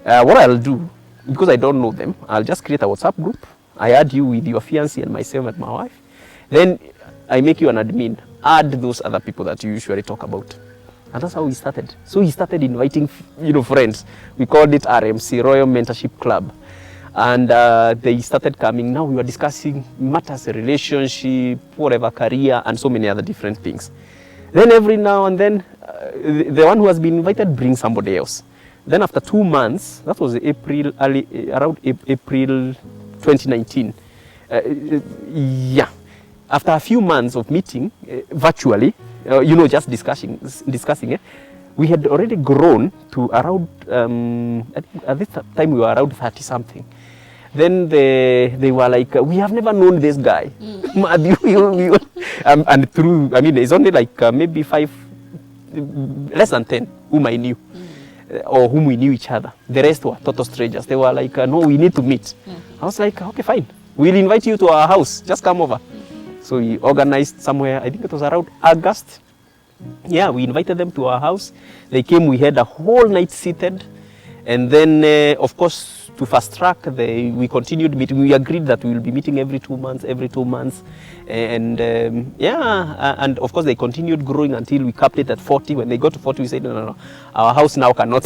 What I'll do, because I don't know them, I'll just create a WhatsApp group. I add you with your fiancé and myself and my wife. Then I make you an admin. Add those other people that you usually talk about. And that's how we started. So he started inviting, you know, friends. We called it RMC, Royal Mentorship Club. And they started coming. Now we were discussing matters, relationship, whatever, career, and so many other different things. Then every now and then, the one who has been invited brings somebody else. Then after 2 months, that was around April 2019. Yeah. After a few months of meeting virtually, you know, just discussing it, we had already grown to around, I think at this time we were around 30 something. Then they were like, we have never known this guy. And through, I mean, it's only like maybe less than 10 whom I knew, or whom we knew each other. The rest were total strangers. They were like, no, we need to meet. I was like, okay, fine. We'll invite you to our house. Just come over. So we organized somewhere, I think it was around August. Yeah, we invited them to our house. They came, we had a whole night seated. And then, of course, to fast track, we continued meeting. We agreed that we will be meeting every 2 months, and and of course they continued growing until we capped it at 40. When they got to 40, we said, no, our house now cannot,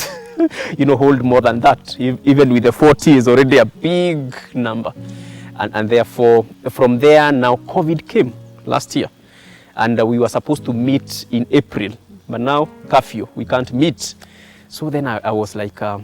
hold more than that. Even with the 40 is already a big number, and therefore from there now COVID came last year, and we were supposed to meet in April, but now curfew, we can't meet. So then I was like, I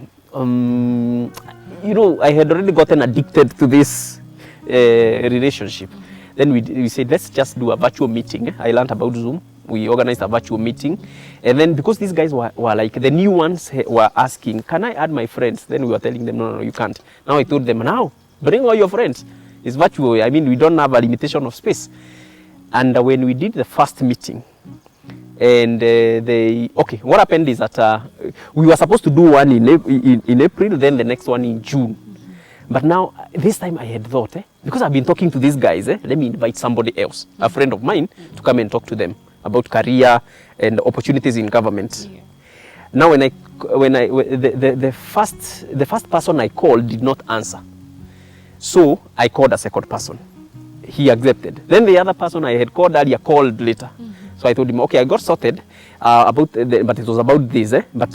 had already gotten addicted to this relationship. Then we said, let's just do a virtual meeting. I learned about Zoom. We organized a virtual meeting. And then because these guys were like, the new ones were asking, can I add my friends? Then we were telling them, no, you can't. Now I told them, now, bring all your friends. It's virtual. I mean, we don't have a limitation of space. And when we did the first meeting, and what happened is that we were supposed to do one in April, then the next one in June. But now, this time I had thought, because I've been talking to these guys, let me invite somebody else, a friend of mine, to come and talk to them about career and opportunities in government. Yeah. Now, the first person I called did not answer. So I called a second person. He accepted. Then the other person I had called earlier called later. So I told him, okay, I got sorted but it was about this, but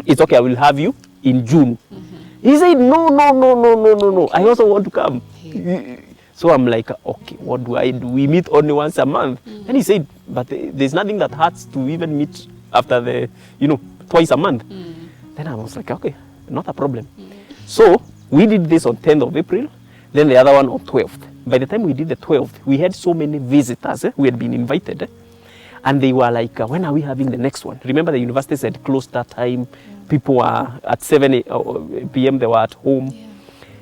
it's okay, I will have you in June. He said, no, I also want to come. So I'm like, okay, what do I do? We meet only once a month. And he said, but there's nothing that hurts to even meet after twice a month. Then I was like, okay, not a problem. So we did this on 10th of April, then the other one on 12th. By the time we did the 12th, we had so many visitors who had been invited. And they were like, when are we having the next one? Remember, the universities had closed that time. People were at 7 p.m. they were at home. Yeah.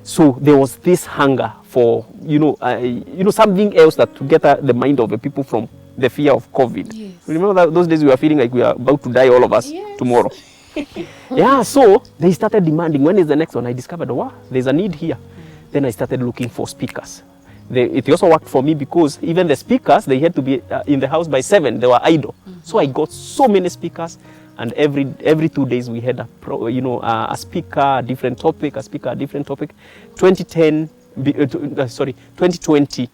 So there was this hunger for, something else that to get the mind of the people from the fear of COVID. Yes. Remember those days we were feeling like we were about to die, all of us, tomorrow. Yeah, so they started demanding, when is the next one? I discovered, wow, there's a need here. Then I started looking for speakers. It also worked for me because even the speakers, they had to be in the house by 7. They were idle. So I got so many speakers, and every 2 days we had a speaker, a different topic, 2020,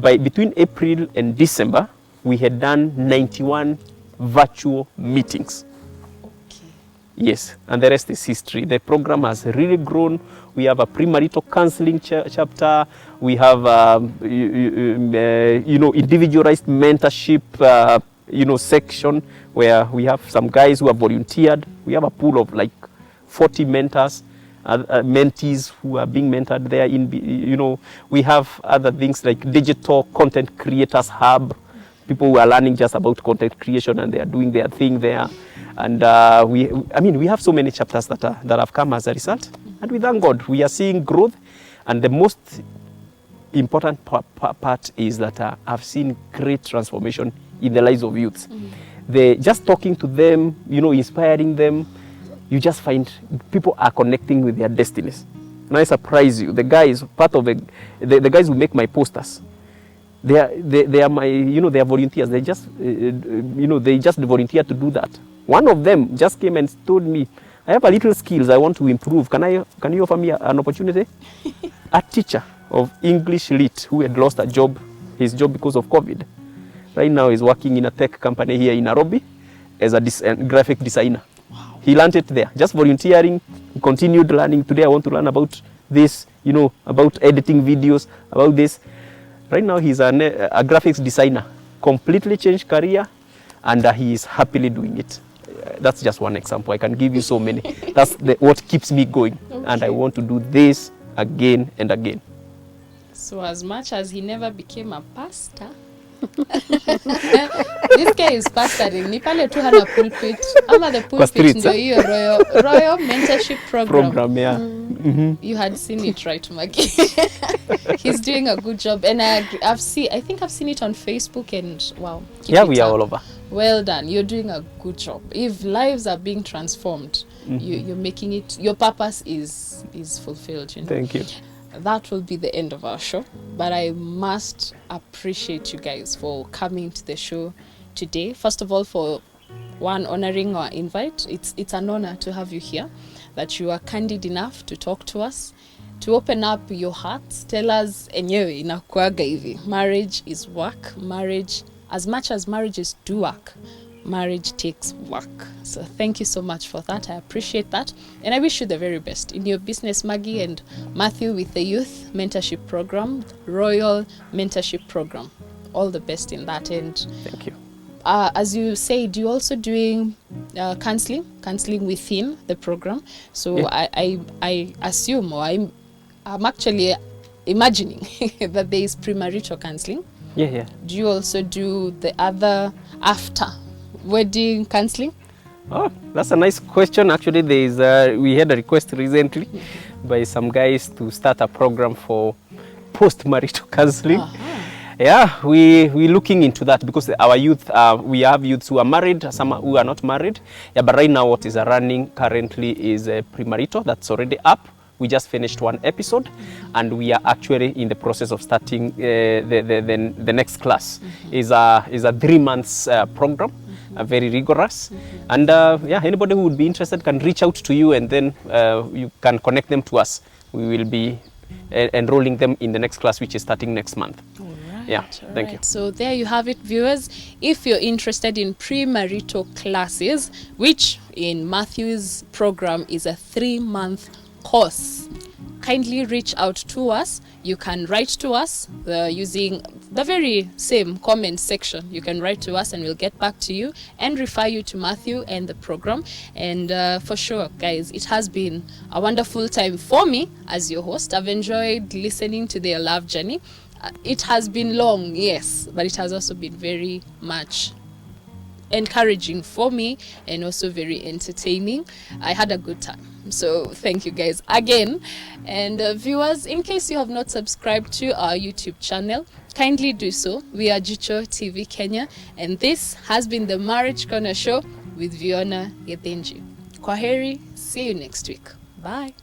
between April and December, we had done 91 virtual meetings. Yes, and the rest is history. The program has really grown. We have a premarital counseling chapter. We have, individualized mentorship, section where we have some guys who have volunteered. We have a pool of like 40 mentors, mentees who are being mentored there. We have other things like digital content creators hub. People who are learning just about content creation and they are doing their thing there. And we have so many chapters that have come as a result. And we thank God, we are seeing growth. And the most important part is that I've seen great transformation in the lives of youths. Just talking to them, inspiring them, you just find people are connecting with their destinies. And I surprise you, the guys, part of the guys who make my posters, they are my, they are volunteers. They just, they just volunteer to do that. One of them just came and told me, I have a little skills I want to improve. Can you offer me an opportunity? A teacher of English Lit who had lost his job because of COVID. Right now he's working in a tech company here in Nairobi as a graphic designer. Wow. He learned it there, just volunteering, continued learning. Today I want to learn about this, about editing videos, about this. Right now he's a graphics designer, completely changed career, and he is happily doing it. That's just one example. I can give you so many. That's what keeps me going. Okay. And I want to do this again and again. So as much as he never became a pastor, this guy is pastoring. Ni pale tu hana pulpit. Ama the pulpit ndio hiyo royal mentorship program. Yeah. You had seen it, right, Maggie? He's doing a good job, and I think I've seen it on Facebook, and wow. Yeah, we are all over. Well done. You're doing a good job. If lives are being transformed, you're making it. Your purpose is fulfilled. Thank you. That will be the end of our show. But I must appreciate you guys for coming to the show today. First of all, for one, honoring our invite. It's an honor to have you here, that you are candid enough to talk to us, to open up your hearts. Tell us, enyewe inakuaga hivi, marriage is work. Marriage, as much as marriages do work, marriage takes work. So thank you so much for that. I appreciate that. And I wish you the very best in your business, Maggie, and Matthew with the youth mentorship program, Royal Mentorship Program. All the best in that. And Thank you. as you said, you're also doing counseling within the program. So yeah. I assume, or I'm actually imagining that there is premarital counseling. Yeah. Do you also do the other after wedding counseling? Oh, that's a nice question. Actually, we had a request recently by some guys to start a program for post-marital counseling. Yeah, we're looking into that because our youth, we have youths who are married, some who are not married. Yeah, but right now what is running currently is premarital that's already up. We just finished one episode, and we are actually in the process of starting the next class. Is a 3 months program, very rigorous, and yeah, anybody who would be interested can reach out to you, and then you can connect them to us. We will be enrolling them in the next class, which is starting next month. Yeah, thank you. So there you have it, viewers. If you're interested in premarital classes, which in Matthew's program is a 3-month course, kindly reach out to us. You can write to us using the very same comment section. You can write to us and we'll get back to you and refer you to Matthew and the program. And for sure, guys, it has been a wonderful time for me as your host. I've enjoyed listening to their love journey. It has been long, yes, but it has also been very much encouraging for me and also very entertaining. I had a good time. So thank you guys again. And viewers, in case you have not subscribed to our YouTube channel, kindly do so. We are Jicho TV Kenya, and this has been the Marriage Corner Show with Viona Yethenji. Kwaheri, see you next week. Bye.